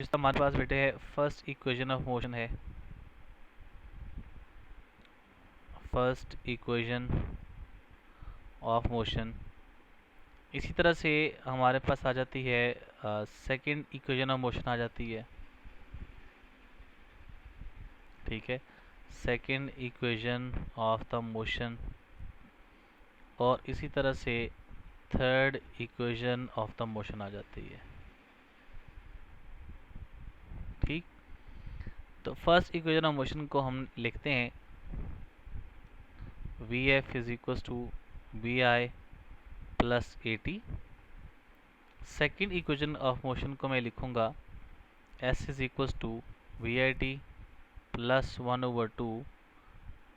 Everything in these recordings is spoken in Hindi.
जिसका हमारे पास बेटे है फर्स्ट इक्वेशन ऑफ मोशन है, फर्स्ट इक्वेशन ऑफ मोशन। इसी तरह से हमारे पास आ जाती है सेकंड इक्वेशन ऑफ मोशन आ जाती है, ठीक है, second equation of the motion. और इसी तरह से third equation of the motion आ जाती है, ठीक। तो फर्स्ट इक्वेशन ऑफ मोशन को हम लिखते हैं v f is equal to v i plus a t. Second equation of motion को मैं लिखूंगा s is equal to v i t plus 1/2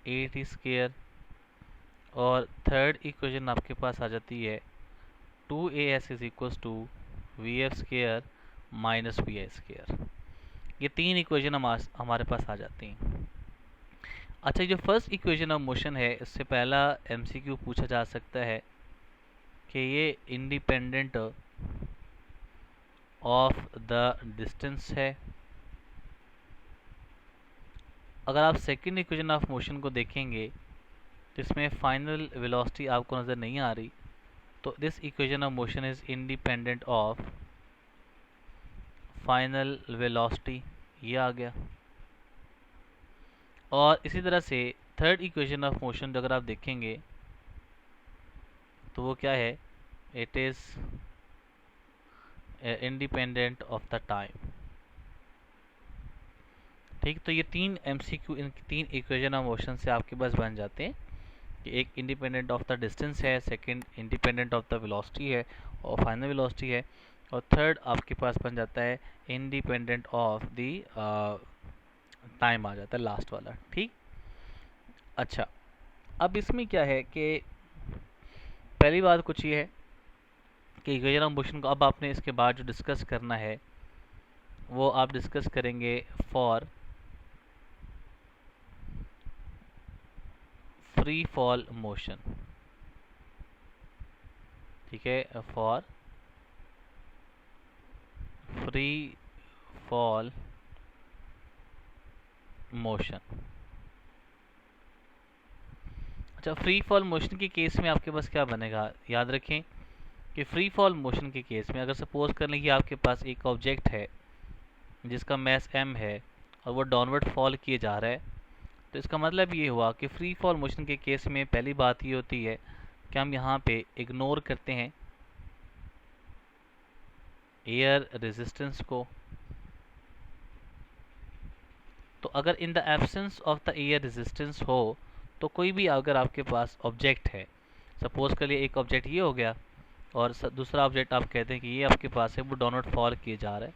a t square. और थर्ड इक्वेशन आपके पास आ जाती है 2as is equal to v f square minus v i square. ये तीन इक्वेशन हमारे पास आ जाती हैं। अच्छा, जो फर्स्ट इक्वेशन ऑफ मोशन है, इससे पहला एमसीक्यू पूछा जा सकता है कि ये इंडिपेंडेंट ऑफ द डिस्टेंस है। अगर आप सेकंड इक्वेशन ऑफ मोशन को देखेंगे तो इसमें फाइनल वेलोसिटी आपको नज़र नहीं आ रही, तो this equation of motion is independent of final velocity, ये आ गया। और इसी तरह से थर्ड इक्वेशन ऑफ मोशन अगर आप देखेंगे तो वो क्या है, it is independent of the time, ठीक। तो ये तीन एमसीक्यू इन तीन इक्वेशन ऑफ मोशन से आपके पास बन जाते हैं कि एक इंडिपेंडेंट ऑफ द डिस्टेंस है, second independent of the velocity है और फाइनल वेलोसिटी है, और थर्ड आपके पास बन जाता है इंडिपेंडेंट ऑफ द टाइम आ जाता है, लास्ट वाला, ठीक। अच्छा, अब इसमें क्या है कि पहली बात कुछ ये है कि इक्वेशन ऑफ मोशन को अब आपने इसके बाद जो डिस्कस करना है वो आप डिस्कस करेंगे फॉर फ्री फॉल मोशन, ठीक है, फॉर फ्री फॉल मोशन। अच्छा, फ्री फॉल मोशन के केस में आपके पास क्या बनेगा, याद रखें कि फ्री फॉल मोशन के केस में अगर सपोज कर लें कि आपके पास एक ऑब्जेक्ट है जिसका मैस m है और वो डाउनवर्ड फॉल किए जा रहा है, तो इसका मतलब ये हुआ कि फ्री फॉल मोशन के केस में पहली बात ये होती है कि हम यहाँ पे इग्नोर करते हैं एयर रेजिस्टेंस को। तो अगर in the absence of the air resistance हो तो कोई भी अगर आपके पास ऑब्जेक्ट है, सपोज कर लिए एक ऑब्जेक्ट ये हो गया और दूसरा ऑब्जेक्ट आप कहते हैं कि ये आपके पास है, वो डाउनवर्ड फॉल किए जा रहा है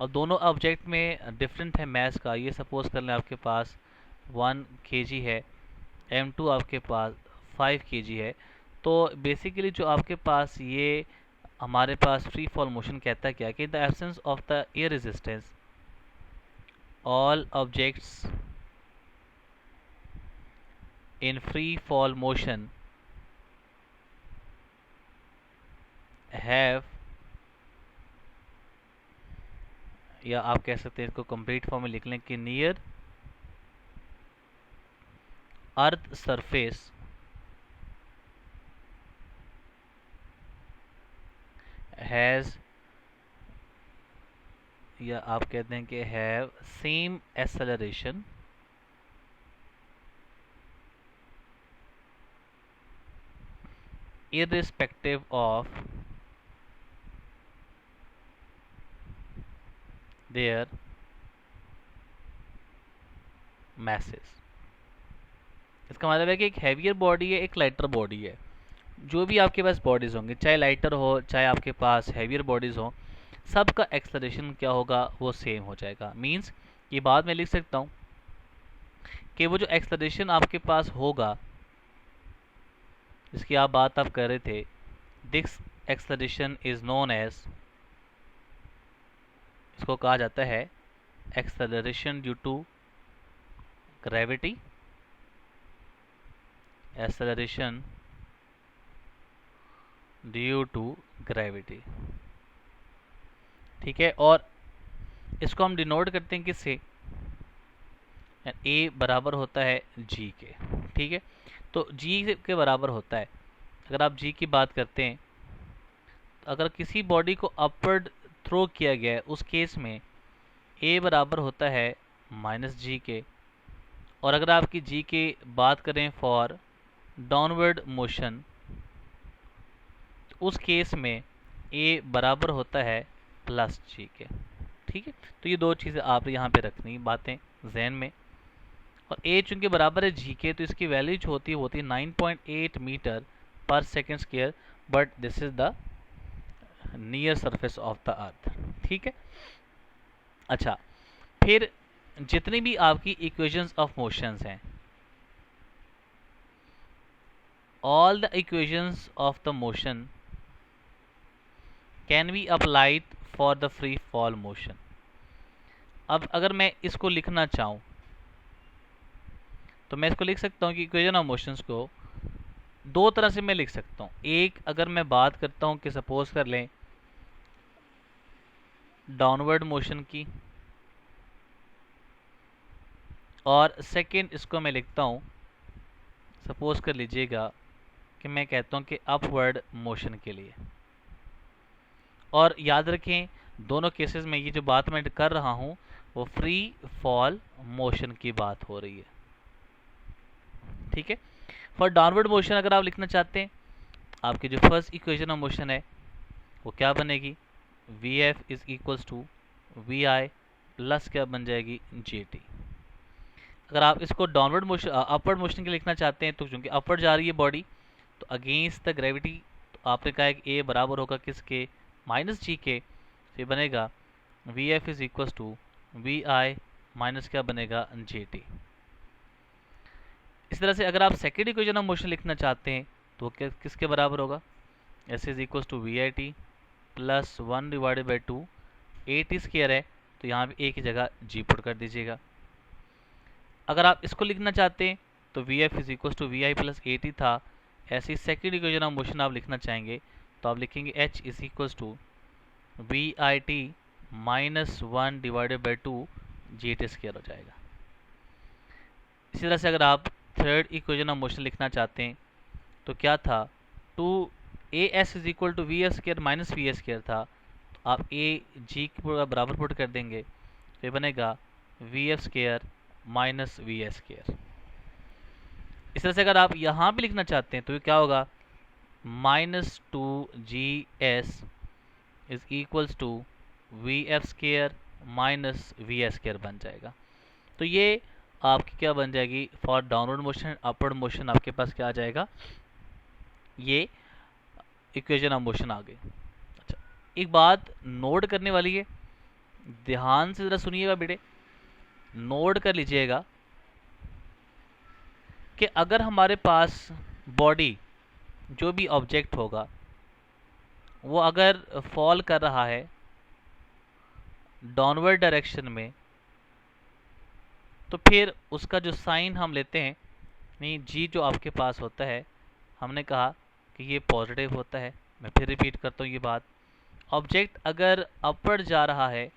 और दोनों ऑब्जेक्ट में डिफरेंट है मैस का। ये सपोज कर लें आपके पास 1 kg है, m2 आपके पास 5 kg है। तो बेसिकली जो आपके पास ये हमारे पास फ्री फॉल मोशन कहता है क्या कि the absence of the air resistance all objects in free fall motion have, या आप कह सकते हैं इसको कंप्लीट फॉर्म में लिख लें कि नियर अर्थ सरफेस हैज, या आप कहते हैं कि have same acceleration irrespective of their masses। इसका मतलब है कि एक हैवियर बॉडी है, एक लाइटर बॉडी है। जो भी आपके पास बॉडीज़ होंगे, चाहे लाइटर हो चाहे आपके पास हैवियर बॉडीज़ हो, सबका एक्सेलरेशन क्या होगा, वो सेम हो जाएगा। मींस ये बात मैं लिख सकता हूँ कि वो जो एक्सेलरेशन आपके पास होगा जिसकी बात आप कर रहे थे, this acceleration is known as, इसको कहा जाता है acceleration due to gravity, acceleration due to gravity, ठीक है। और इसको हम डिनोट करते हैं किससे, ए बराबर होता है जी के। ठीक है, तो जी के बराबर होता है, अगर आप जी की बात करते हैं, अगर किसी बॉडी को अपवर्ड थ्रो किया गया है उस केस में ए बराबर होता है माइनस जी के। और अगर आपकी जी की बात करें फॉर डाउनवर्ड मोशन, तो उस केस में ए बराबर होता है प्लस जी के। ठीक है, तो ये दो चीज़ें आप यहाँ पे रखनी बातें जहन में। और ए चूंकि बराबर है जी के, तो इसकी वैल्यू जो होती है 9.8 मीटर पर second square, but this is the near surface of the earth. ठीक है, अच्छा, फिर जितनी भी आपकी इक्वेशंस ऑफ मोशंस हैं, all the equations of the motion can be applied for the free fall motion. अब अगर मैं इसको लिखना चाहूँ तो मैं इसको लिख सकता हूँ कि इक्वेशन ऑफ मोशंस को दो तरह से मैं लिख सकता हूँ। एक, अगर मैं बात करता हूँ कि सपोज कर लें डाउनवर्ड मोशन की, और सेकंड इसको मैं लिखता हूँ, सपोज कर लीजिएगा कि मैं कहता हूँ कि अपवर्ड मोशन के लिए। और याद रखें दोनों केसेस में ये जो बात मैं कर रहा हूँ वो फ्री फॉल मोशन की बात हो रही है। ठीक है, फॉर डाउनवर्ड मोशन अगर आप लिखना चाहते हैं, आपकी जो फर्स्ट इक्वेशन ऑफ मोशन है वो क्या बनेगी, v f is equals to v i plus क्या बन जाएगी, जे टी। अगर आप इसको डाउनवर्ड मोशन अपवर्ड मोशन के लिखना चाहते हैं, तो चूंकि अपवर्ड जा रही है बॉडी, तो अगेंस्ट द ग्रेविटी, तो आपने कहा है कि ए बराबर होगा किसके, माइनस जी के। तो ये बनेगा v f is equals to v i minus क्या बनेगा, जे टी। इस तरह से अगर आप सेकेंड इक्वेशन ऑफ मोशन लिखना चाहते हैं तो क्या किसके बराबर होगा, s is equals to v i t plus 1 divided by 2, a t square है तो यहाँ भी ए की जगह जी पुट कर दीजिएगा। अगर आप इसको लिखना चाहते हैं तो v f is equals to v i plus a t था, ऐसी सेकेंड इक्वेशन ऑफ मोशन आप लिखना चाहेंगे तो आप लिखेंगे h is equals to v i t minus 1 divided by 2 g t square हो जाएगा। इसी तरह से अगर आप थर्ड इक्वेशन ऑफ मोशन लिखना चाहते हैं तो क्या था, two a s is equal to v s square minus v s square था, तो आप ए जी के बराबर पुट कर देंगे तो ये बनेगा v f square minus v s square. इस तरह से अगर आप यहाँ पे लिखना चाहते हैं तो ये क्या होगा, minus two g s is equals to v f square minus v s square बन जाएगा। तो ये आपकी क्या बन जाएगी, for downward motion upward motion आपके पास क्या आ जाएगा, ये इक्वेशन ऑफ मोशन आ गई। अच्छा, एक बात नोट करने वाली है, ध्यान से ज़रा सुनिएगा बेटे, नोट कर लीजिएगा कि अगर हमारे पास बॉडी जो भी ऑब्जेक्ट होगा वो अगर फॉल कर रहा है डाउनवर्ड डायरेक्शन में, तो फिर उसका जो साइन हम लेते हैं, नहीं जी जो आपके पास होता है, हमने कहा कि ये पॉजिटिव होता है। मैं फिर रिपीट करता हूँ ये बात, ऑब्जेक्ट अगर अपवर्ड जा रहा है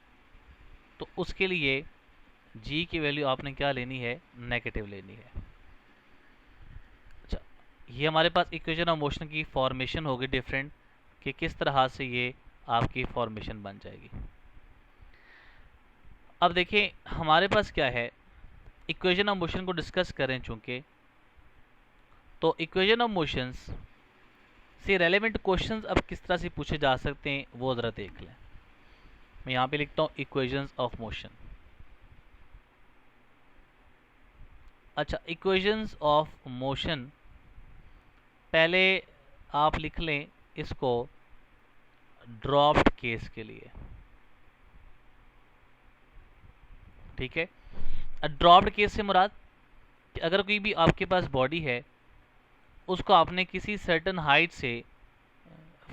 तो उसके लिए जी की वैल्यू आपने क्या लेनी है, नेगेटिव लेनी है। अच्छा, ये हमारे पास इक्वेशन ऑफ मोशन की फॉर्मेशन होगी डिफरेंट, कि किस तरह से ये आपकी फॉर्मेशन बन जाएगी। अब देखिए हमारे पास क्या है, इक्वेशन ऑफ मोशन को डिस्कस करें चूंकि, तो इक्वेशन ऑफ मोशंस से रेलेवेंट क्वेश्चंस अब किस तरह से पूछे जा सकते हैं वो ज़रा देख लें। मैं यहाँ पे लिखता हूँ इक्वेशंस ऑफ मोशन। अच्छा, इक्वेशंस ऑफ मोशन पहले आप लिख लें इसको ड्रॉप्ड केस के लिए। ठीक है, ड्रॉप्ड केस से मुराद कि अगर कोई भी आपके पास बॉडी है, उसको आपने किसी सर्टन हाइट से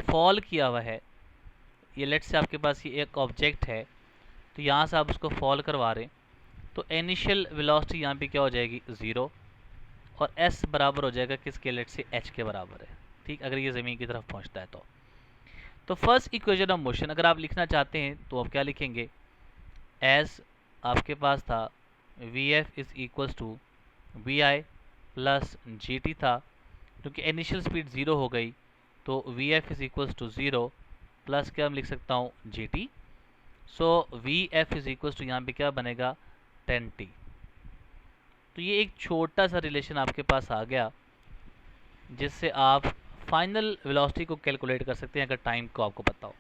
फॉल किया हुआ है, ये लेट्स से आपके पास ये एक ऑब्जेक्ट है, तो यहाँ से आप उसको फॉल करवा रहे हैं, तो इनिशियल वेलोसिटी यहाँ पे क्या हो जाएगी, 0, और s बराबर हो जाएगा किसके, लेट से h के बराबर है। ठीक, अगर ये ज़मीन की तरफ पहुँचता है तो फर्स्ट इक्वेशन ऑफ मोशन अगर आप लिखना चाहते हैं तो आप क्या लिखेंगे, एज आपके पास था v f is equals to v i plus g t था, क्योंकि इनिशियल स्पीड ज़ीरो हो गई तो v f is equals to zero plus क्या हम लिख सकता हूँ g t. So v f is equals to यहाँ पे क्या बनेगा 10t। तो ये एक छोटा सा रिलेशन आपके पास आ गया जिससे आप फाइनल वेलोसिटी को कैलकुलेट कर सकते हैं अगर टाइम को आपको पता हो।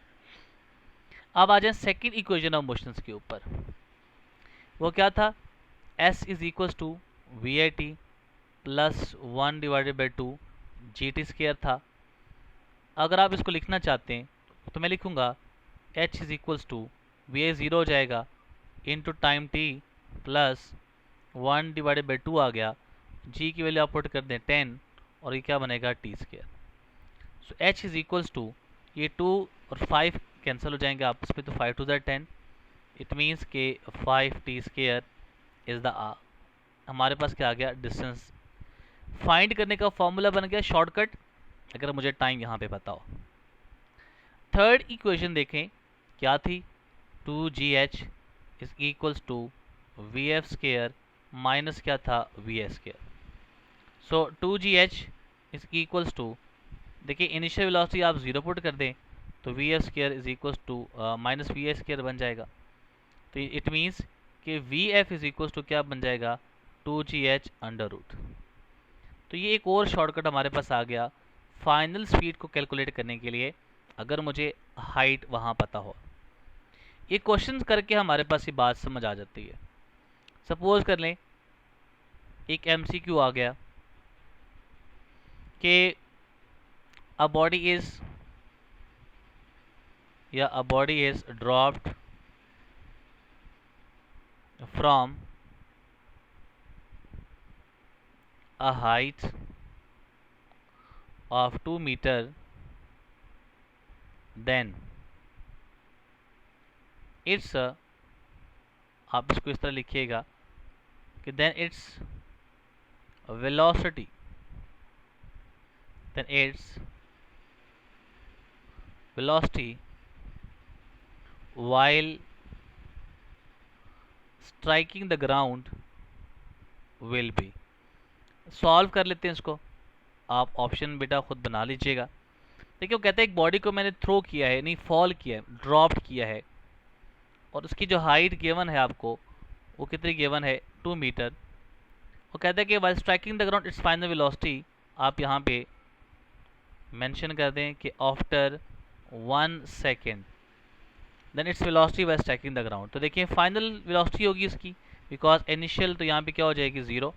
अब आ जाए सेकेंड इक्वेशन ऑफ मोशंस के ऊपर। वो क्या था, s is equals to v i t plus 1/2 g t square था। अगर आप इसको लिखना चाहते हैं तो मैं लिखूंगा h is equals to v i zero हो जाएगा इंटू टाइम t प्लस 1/2 आ गया, g की वैल्यू आप पुट कर दें 10 और ये क्या बनेगा t square. So h is equals to, ये 2 और 5 कैंसिल हो जाएंगे आपस में, तो 5 टू द 10, इट मीन्स के 5t स्केयर इज द हमारे पास क्या आ गया डिस्टेंस। फाइंड करने का फॉर्मूला बन गया शॉर्टकट अगर मुझे टाइम यहाँ पे पता हो। थर्ड इक्वेशन देखें क्या थी, 2gh is equals to v f square minus क्या था v s square. So 2gh is equals to, देखिए इनिशियल वेलोसिटी आप जीरो पुट कर दें तो v f square is equals to minus v s square बन जाएगा। तो इट मीन्स कि v f is equals to क्या बन जाएगा 2gh अंडर रूट। तो ये एक और शॉर्टकट हमारे पास आ गया फाइनल स्पीड को कैलकुलेट करने के लिए अगर मुझे हाइट वहाँ पता हो। ये क्वेश्चन करके हमारे पास ये बात समझ आ जाती है। सपोज कर लें एक एमसीक्यू आ गया कि a body is dropped from a height of 2 meter, then its आप इसको इस तरह लिखिएगा कि then its velocity while striking the ground will be। Solve कर लेते हैं इसको, आप ऑप्शन बेटा खुद बना लीजिएगा। देखिए वो कहता है एक बॉडी को मैंने थ्रो किया है, नहीं फॉल किया है, ड्रॉप्ड किया है, और उसकी जो हाइट गिवन है आपको वो कितनी गिवन है 2 मीटर। वो कहता है कि while striking the ground its final velocity, आप यहाँ पे मेंशन कर दें कि after 1 second then its velocity while striking the ground. तो देखिए फाइनल वेलोसिटी होगी इसकी, बिकॉज इनिशियल तो यहाँ पे क्या हो जाएगी zero.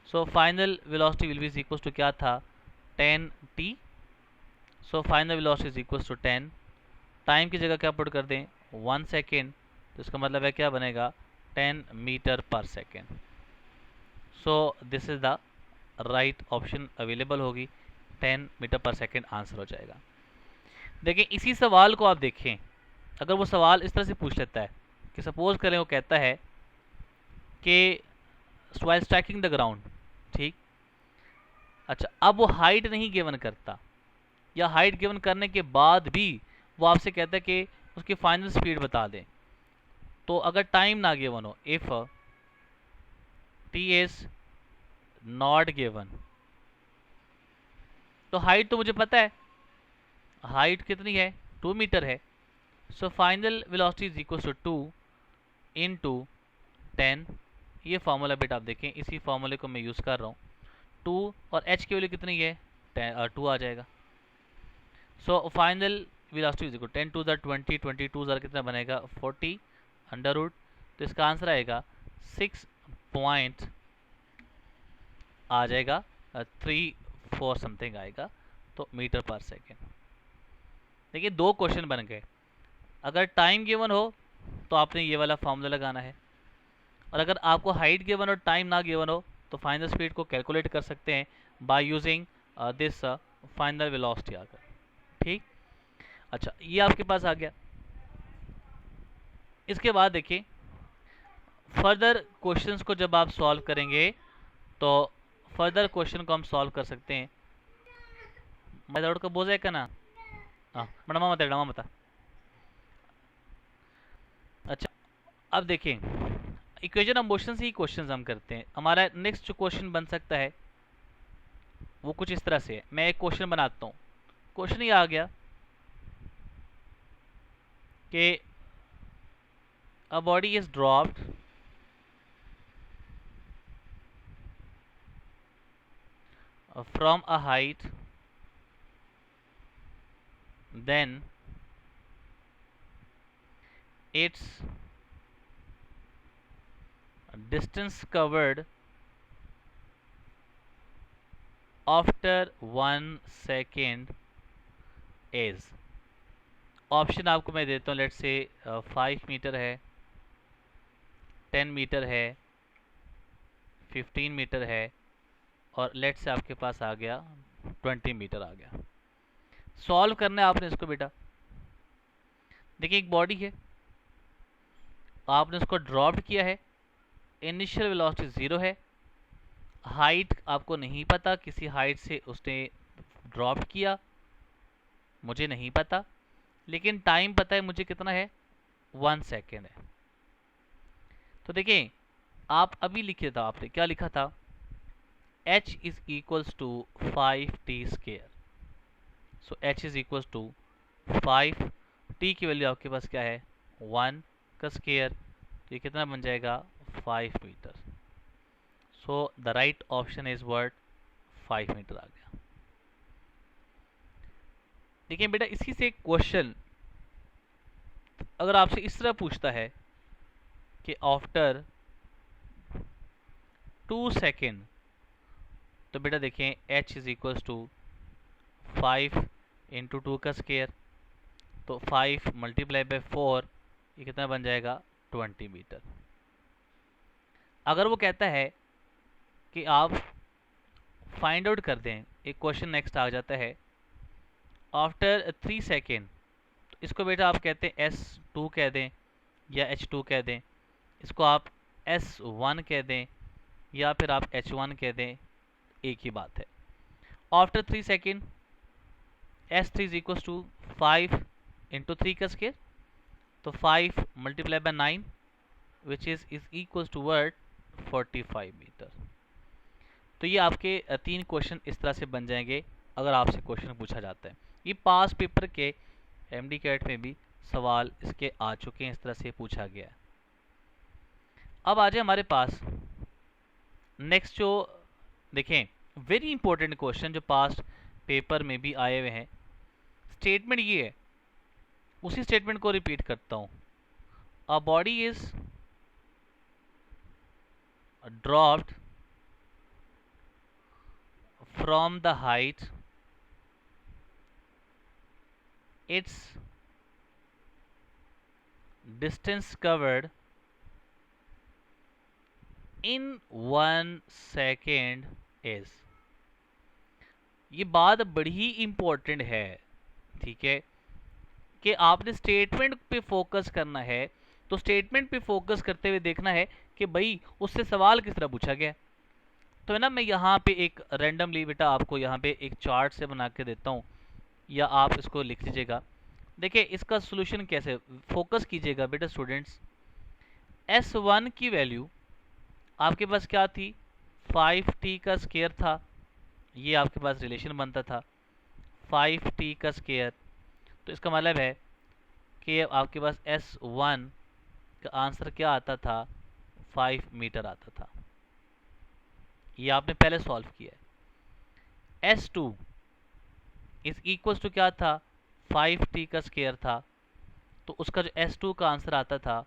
So final velocity will be is equals to क्या था 10t। So final velocity is equals to 10, time की जगह क्या पुट कर दें 1 सेकेंड, तो इसका मतलब है क्या बनेगा 10 मीटर पर second. So this is the right option available होगी, 10 मीटर पर सेकेंड आंसर हो जाएगा। देखिए इसी सवाल को आप देखें, अगर वो सवाल इस तरह से पूछ लेता है कि सपोज करें वो कहता है कि व्हाइल स्ट्राइकिंग द ग्राउंड, ठीक, अच्छा अब वो हाइट नहीं गिवन करता, या हाइट गिवन करने के बाद भी वो आपसे कहता है कि उसकी फाइनल स्पीड बता दें, तो अगर टाइम ना गिवन हो, if T is not given, तो हाइट तो मुझे पता है, हाइट कितनी है 2 मीटर है। So final velocity is equal to 2 into 10। ये फार्मूला बेटा आप देखें, इसी फार्मूले को मैं यूज़ कर रहा हूँ। 2 और h की वैल्यू कितनी है 2 आ जाएगा। So final velocity is equal 10 to the 20, 22 ज़रा कितना बनेगा 40 अंडर रूट, तो इसका आंसर आएगा 6 पॉइंट आ जाएगा 34 समथिंग आएगा, तो मीटर पर सेकेंड। देखिए दो क्वेश्चन बन गए, अगर टाइम गिवन हो तो आपने ये वाला फार्मूला लगाना है, और अगर आपको हाइट गिवन और टाइम ना गिवन हो तो फाइनल स्पीड को कैलकुलेट कर सकते हैं by using this final velocity आकर, ठीक। अच्छा ये आपके पास आ गया। इसके बाद देखिए फर्दर क्वेश्चंस को जब आप सॉल्व करेंगे तो फर्दर क्वेश्चन को हम सॉल्व कर सकते हैं। मेथड को बोझे का ना हाँ मत। अच्छा अब देखें, इक्वेशन ऑफ मोशन से ही क्वेश्चन हम करते हैं। हमारा नेक्स्ट जो क्वेश्चन बन सकता है वो कुछ इस तरह से है। मैं एक क्वेश्चन बनाता हूँ। क्वेश्चन ये आ गया कि a body is dropped from a height, then its distance covered after 1 second is। Option आपको मैं देता हूँ। लेट्स से 5 मीटर है, 10 मीटर है, 15 मीटर है, और लेट्स से आपके पास आ गया 20 मीटर आ गया। सॉल्व करना है आपने इसको बेटा। देखिए एक बॉडी है, आपने उसको ड्रॉप किया है, इनिशियल वेलोसिटी 0 है, हाइट आपको नहीं पता, किसी हाइट से उसने ड्रॉप किया, मुझे नहीं पता, लेकिन टाइम पता है मुझे कितना है, 1 सेकेंड है। तो देखिए आप अभी लिखे था, आपने क्या लिखा था, h is equals to 5t square. So h is equals to 5, t की वैल्यू आपके पास क्या है, 1 का स्क्वायर, तो ये कितना बन जाएगा, 5 metre. So the right option is word 5 metre आ गया। देखिए बेटा इसी से एक क्वेश्चन अगर आपसे इस तरह पूछता है कि आफ्टर 2 सेकेंड, तो बेटा देखें h is equals to 5 into 2 का स्क्वायर, तो 5 मल्टीप्लाई बाय 4, ये कितना बन जाएगा, 20 मीटर। अगर वो कहता है कि आप फाइंड आउट कर दें, एक क्वेश्चन नेक्स्ट आ जाता है, आफ्टर 3 सेकेंड, तो इसको बेटा आप कहते हैं S2 कह दें या H2 कह दें, इसको आप S1 कह दें या फिर आप H1 कह दें, एक ही बात है। After 3 second S3 is equal to 5 into 3 का स्क्वायर, तो 5 multiply by 9 which is equal to word 45 metre. तो ये आपके 3 क्वेश्चन इस तरह से बन जाएंगे अगर आपसे क्वेश्चन पूछा जाता है। ये पास पेपर के MD कैट में भी सवाल इसके आ चुके हैं, इस तरह से पूछा गया है। अब आ जाए हमारे पास नेक्स्ट जो देखें वेरी इंपॉर्टेंट क्वेश्चन जो पास्ट पेपर में भी आए हुए हैं। स्टेटमेंट ये है, उसी स्टेटमेंट को रिपीट करता हूं। A body is dropped from the height, it's distance covered in 1 second is. ये बात बड़ी इंपॉर्टेंट है, ठीक है, कि आपने स्टेटमेंट पे फोकस करना है। तो स्टेटमेंट पे फोकस करते हुए देखना है कि भाई उससे सवाल किस तरह पूछा गया। तो है ना, मैं यहाँ पे एक रैंडमली बेटा आपको यहाँ पे एक चार्ट से बना के देता हूँ, या आप इसको लिख लीजिएगा। देखिए इसका सोल्यूशन कैसे, फोकस कीजिएगा बेटा स्टूडेंट्स। S1 की वैल्यू आपके पास क्या थी, 5t का स्क्वायर था, ये आपके पास रिलेशन बनता था 5t का स्क्वायर। तो इसका मतलब है कि आपके पास S1 का आंसर क्या आता था, 5 मीटर आता था। ये आपने पहले सॉल्व किया है। S2 इज इक्वल टू क्या था, 5t का स्क्वायर था, तो उसका जो S2 का आंसर आता था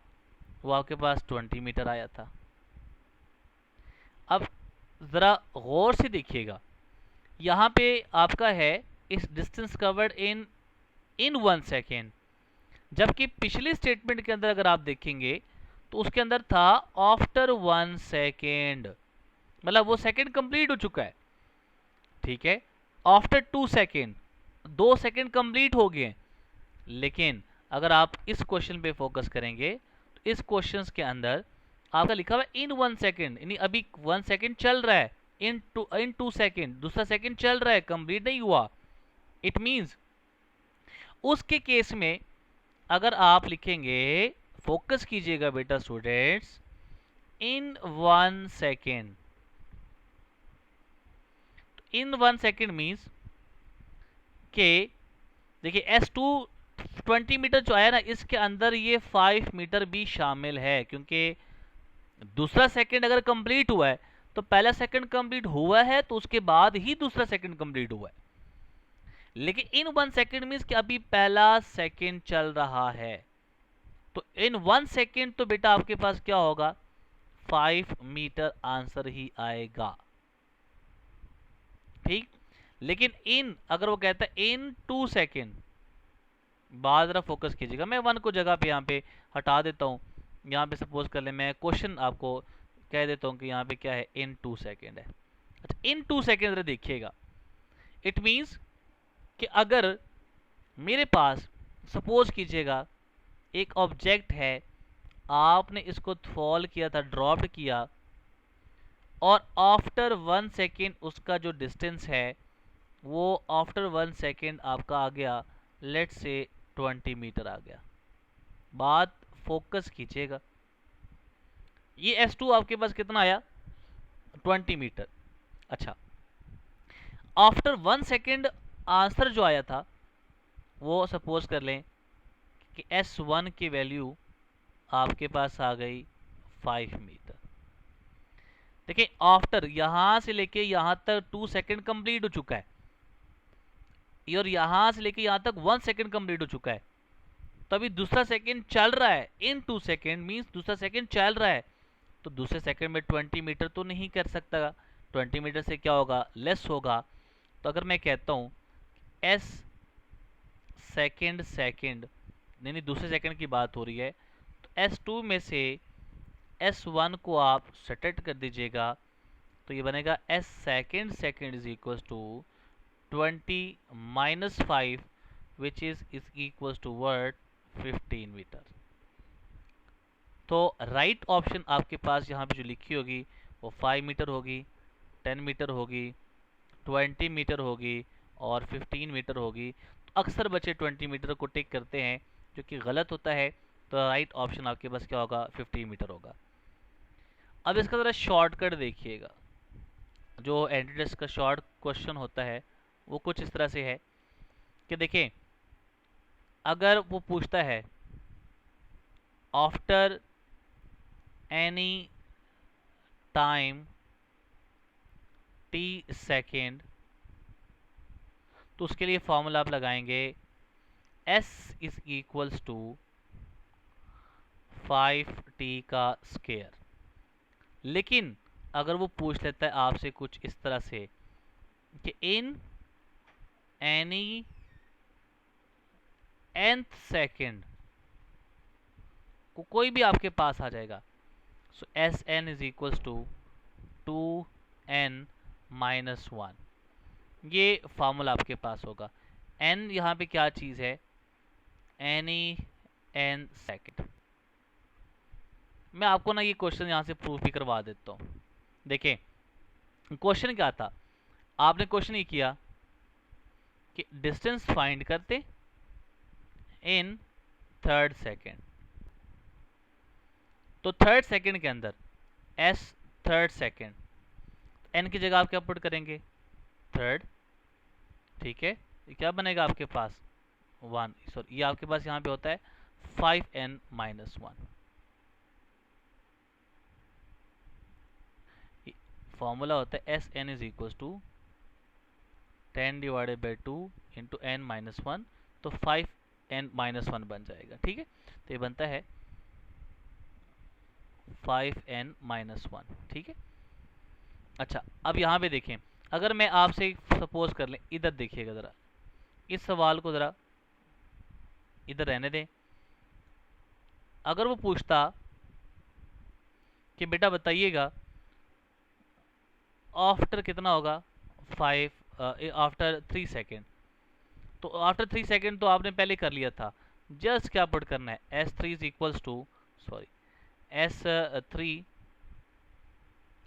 वो आपके पास 20 मीटर आया था। अब ज़रा गौर से देखिएगा, यहाँ पे आपका है इस डिस्टेंस कवर्ड इन 1 सेकेंड, जबकि पिछले स्टेटमेंट के अंदर अगर आप देखेंगे तो उसके अंदर था आफ्टर 1 सेकेंड, मतलब वो सेकेंड कंप्लीट हो चुका है, ठीक है। आफ्टर 2 सेकेंड, 2 सेकेंड कंप्लीट हो गए। लेकिन अगर आप इस क्वेश्चन पे फोकस करेंगे तो इस क्वेश्चन के अंदर आपका लिखा हुआ है इन 1 सेकेंड, यानी अभी 1 सेकेंड चल रहा है, इन 2 सेकेंड, दूसरा सेकेंड चल रहा है, कंप्लीट नहीं हुआ। इट मींस उसके केस में अगर आप लिखेंगे फोकस कीजिएगा बेटा स्टूडेंट्स, इन 1 सेकेंड। इन 1 सेकेंड मीन्स के देखिए S2 20 मीटर जो आया ना, इसके अंदर ये 5 मीटर भी शामिल है, क्योंकि दूसरा सेकंड अगर कंप्लीट हुआ है तो पहला सेकंड कंप्लीट हुआ है तो उसके बाद ही दूसरा सेकंड कंप्लीट हुआ है। लेकिन इन 1 सेकंड मीन्स कि अभी पहला सेकंड चल रहा है, तो इन 1 सेकंड तो बेटा आपके पास क्या होगा, 5 मीटर आंसर ही आएगा। ठीक, लेकिन इन अगर वो कहता है इन 2 सेकंड, बात जरा फोकस कीजिएगा। मैं 1 को जगह पे यहाँ पे हटा देता हूँ। यहाँ पे सपोज कर ले मैं क्वेश्चन आपको कह देता हूँ कि यहाँ पे क्या है, इन 2 सेकेंड है। अच्छा, इन 2 सेकेंड जरा देखिएगा, इट मीन्स कि अगर मेरे पास सपोज कीजिएगा एक ऑब्जेक्ट है, आपने इसको फॉल किया था, ड्रॉप्ड किया, और आफ्टर 1 सेकेंड उसका जो डिस्टेंस है वो आफ्टर 1 सेकेंड आपका आ गया, लेट्स से 20 मीटर आ गया। बात फोकस कीजिएगा, ये S2 आपके पास कितना आया, 20 मीटर। अच्छा, आफ्टर 1 सेकेंड आंसर जो आया था वो सपोज कर लें कि S1 की वैल्यू आपके पास आ गई 5 मीटर। देखिए आफ्टर यहां से लेके यहां तक 2 सेकेंड कंप्लीट हो चुका है, और यहां से लेके यहां तक 1 सेकेंड कंप्लीट हो चुका है, तो अभी दूसरा सेकेंड चल रहा है। इन 2 सेकेंड मीन्स दूसरा सेकेंड चल रहा है, तो दूसरे सेकेंड में 20 मीटर तो नहीं कर सकता, 20 मीटर से क्या होगा, लेस होगा। तो अगर मैं कहता हूं एस सेकेंड नहीं दूसरे सेकेंड की बात हो रही है, तो S2 में से S1 को आप सब्ट्रैक्ट कर दीजिएगा, तो ये बनेगा S second is equal to 20 minus 5 which is equal to word 15 metre. तो राइट ऑप्शन आपके पास यहाँ पे जो लिखी होगी वो 5 मीटर होगी, 10 मीटर होगी, 20 मीटर होगी और 15 मीटर होगी। तो अक्सर बच्चे 20 मीटर को टिक करते हैं, जो कि गलत होता है। तो राइट ऑप्शन आपके पास क्या होगा, 15 मीटर होगा। अब इसका ज़रा शॉर्टकट देखिएगा, जो एंट्री का शॉर्ट क्वेश्चन होता है वो कुछ इस तरह से है कि देखें, अगर वो पूछता है after any time t second, तो उसके लिए फॉर्मूला आप लगाएंगे s is equals to 5t का स्क्वायर। लेकिन अगर वो पूछ लेता है आपसे कुछ इस तरह से कि इन एनी nth सेकेंड, कोई भी आपके पास आ जाएगा, so S N is equals to 2n minus 1, ये फार्मूला आपके पास होगा। n यहाँ पे क्या चीज़ है, एनी n सेकेंड। मैं आपको ना ये क्वेश्चन यहाँ से प्रूफ भी करवा देता हूँ। देखें क्वेश्चन क्या था, आपने क्वेश्चन ये किया कि डिस्टेंस फाइंड करते इन थर्ड सेकेंड। तो थर्ड सेकेंड के अंदर s थर्ड सेकेंड, n की जगह आप क्या पुट करेंगे, थर्ड। ठीक है, ये क्या बनेगा आपके पास 1, सॉरी ये आपके पास यहाँ पे होता है 5n माइनस 1। फॉर्मूला होता है s N is equal to 10 divided by 2 into n minus 1, तो 5n माइनस 1 बन जाएगा। ठीक है, तो ये बनता है 5n माइनस 1। ठीक है, अच्छा अब यहाँ पे देखें, अगर मैं आपसे सपोज कर लें, इधर देखिएगा ज़रा, इस सवाल को ज़रा इधर रहने दें। अगर वो पूछता कि बेटा बताइएगा आफ्टर कितना होगा 5 आफ्टर 3 सेकेंड, तो आफ्टर 3 सेकेंड तो आपने पहले कर लिया था, जस्ट क्या पुट करना है, S3 is equals to sorry S3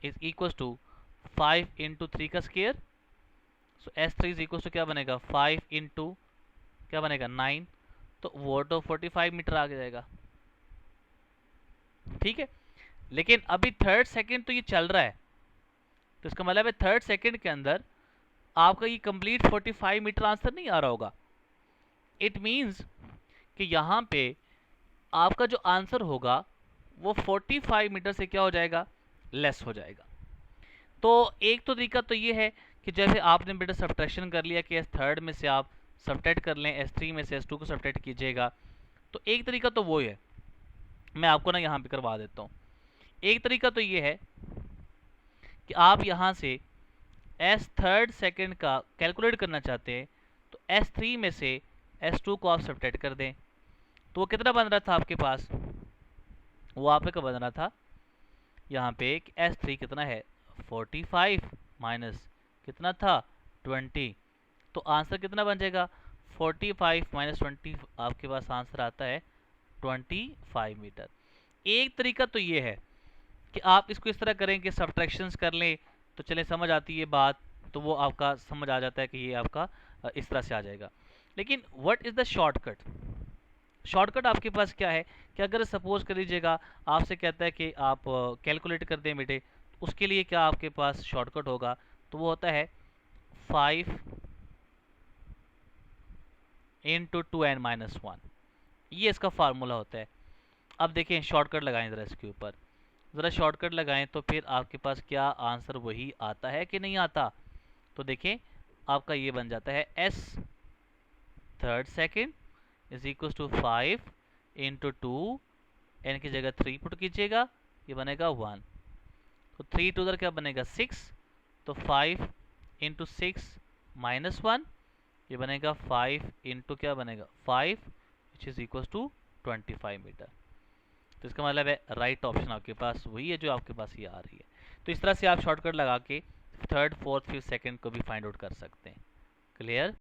is equals to 5 into 3 का square. So S3 is equals to क्या बनेगा, 5 इंटू क्या बनेगा 9, तो वो तो 45 मीटर आ जाएगा। ठीक है। लेकिन अभी थर्ड सेकंड तो ये चल रहा है, तो इसका मतलब है थर्ड सेकंड के अंदर आपका ये कंप्लीट 45 मीटर आंसर नहीं आ रहा होगा। इट मीन्स कि यहाँ पे आपका जो आंसर होगा वो 45 मीटर से क्या हो जाएगा, लेस हो जाएगा। तो एक तो तरीका तो ये है कि जैसे आपने बेटा सब्ट्रैक्शन कर लिया कि एस थर्ड में से आप सब्ट्रैक्ट कर लें, एस थ्री में से एस टू को सब्ट्रैक्ट कीजिएगा, तो एक तरीका तो वो है, मैं आपको ना यहाँ पे करवा देता हूँ। एक तरीका तो ये है कि आप यहाँ से एस थर्ड सेकंड का कैलकुलेट करना चाहते हैं, तो एस थ्री में से एस टू को आप सब्ट्रैक्ट कर दें, तो वो कितना बन रहा था आपके पास, वो आपका बन रहा था यहाँ पे एस थ्री कितना है 45 माइनस कितना था 20, तो आंसर कितना बन जाएगा 45 माइनस 20, आपके पास आंसर आता है 25 मीटर। एक तरीका तो ये है कि आप इसको इस तरह करें कि सब्ट्रैक्शंस कर लें, तो चले समझ आती है बात, तो वो आपका समझ आ जाता है कि ये आपका इस तरह से आ जाएगा। लेकिन what is the shortcut, shortcut आपके पास क्या है कि अगर सपोज कर लीजिएगा आपसे कहता है कि आप कैलकुलेट कर दें बेटे, तो उसके लिए क्या आपके पास शॉर्टकट होगा, तो वो होता है 5 इंटू 2n-1, ये इसका फार्मूला होता है। अब देखें शॉर्टकट लगाएं ज़रा इसके ऊपर, ज़रा शॉर्टकट लगाएं तो फिर आपके पास क्या आंसर वही आता है कि नहीं आता। तो देखें आपका ये बन जाता है s third second is equal to 5 into 2, n की जगह 3 पुट कीजिएगा, ये बनेगा 1, तो 3 टू उधर क्या बनेगा 6, तो 5 इंटू 6 माइनस 1, ये बनेगा 5 इंटू क्या बनेगा 5 which is equal to 25 metre. तो इसका मतलब है राइट ऑप्शन आपके पास वही है जो आपके पास ये आ रही है। तो इस तरह से आप शॉर्टकट लगा के थर्ड फोर्थ फिफ्थ सेकंड को भी फाइंड आउट कर सकते हैं। क्लियर।